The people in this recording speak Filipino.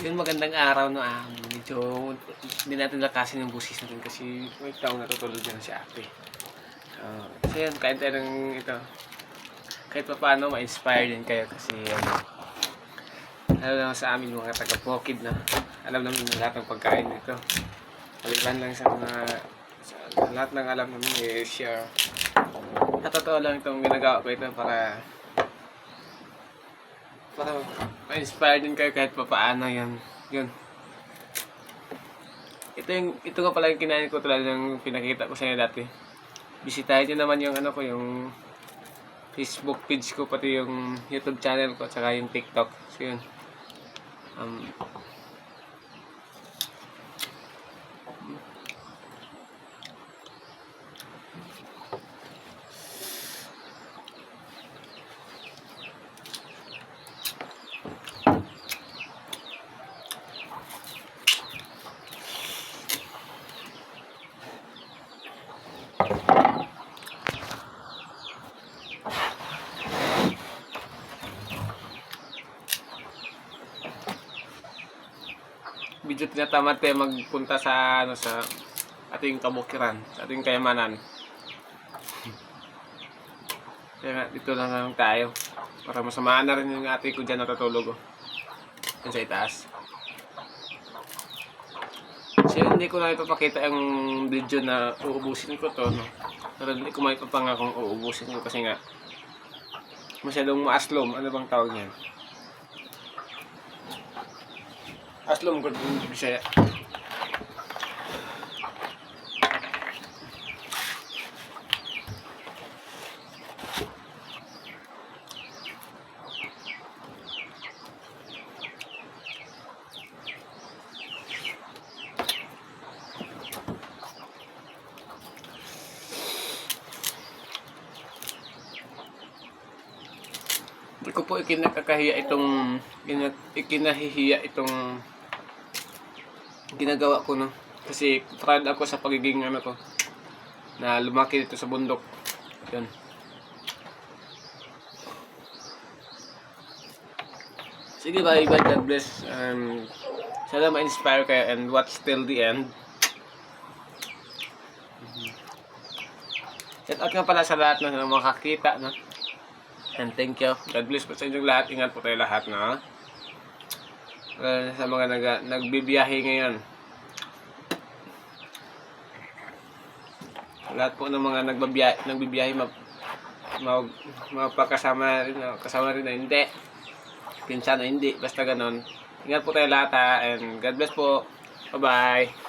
Yun, magandang araw no. Medyo hindi natin lakasin yung busis natin kasi may taong natutulog dyan si ate. So yun, kain tayo ng ito. Kahit pa paano, ma-inspire din kayo kasi alam naman sa amin mga taga-Bukid na alam namin na lahat ng pagkain dito. Maliban lang sa mga sa lahat ng alam namin i-share. Sa totoo lang itong ginagawa ko ito para ma-inspire din kayo kahit pa paano yan. Yun. Ito nga pala yung kinain ko tulad ng pinakita ko sa inyo dati. Bisitahin nyo naman yung ano ko, yung Facebook page ko, pati yung YouTube channel ko, at saka yung TikTok. So yun. Medyo tinatamad tayo magpunta sa sa ating kabukiran, sa ating kayamanan. Kaya nga, dito lang tayo para masamaan na rin yung ate ko dyan natutulog dyan sa itaas. So hindi ko na ipapakita yung video na uubusin ko to, no? Pero hindi ko maipapanga kung uubusin ko kasi nga masyadong maaslom. Ano bang tawag niyan? Aslom ko din Bisaya. Hindi ko po ikinahihiya itong ginagawa ko, no, kasi proud ako sa pagiging ano ko na lumaki dito sa bundok. Yun. Sige, bye bye, God bless. Sana ma-inspire kayo and watch till the end. Shout out nga pala sa lahat na makakita, no? And thank you. God bless po sa inyong lahat. Ingat po tayo lahat, no? Sa mga nagbibiyahe ngayon. Lahat po ng mga nagbibiyahe mapakasama rin, kasama rin na hindi. Pinsan na hindi. Basta ganon. Ingat po tayo lahat, ha? And God bless po. Bye-bye.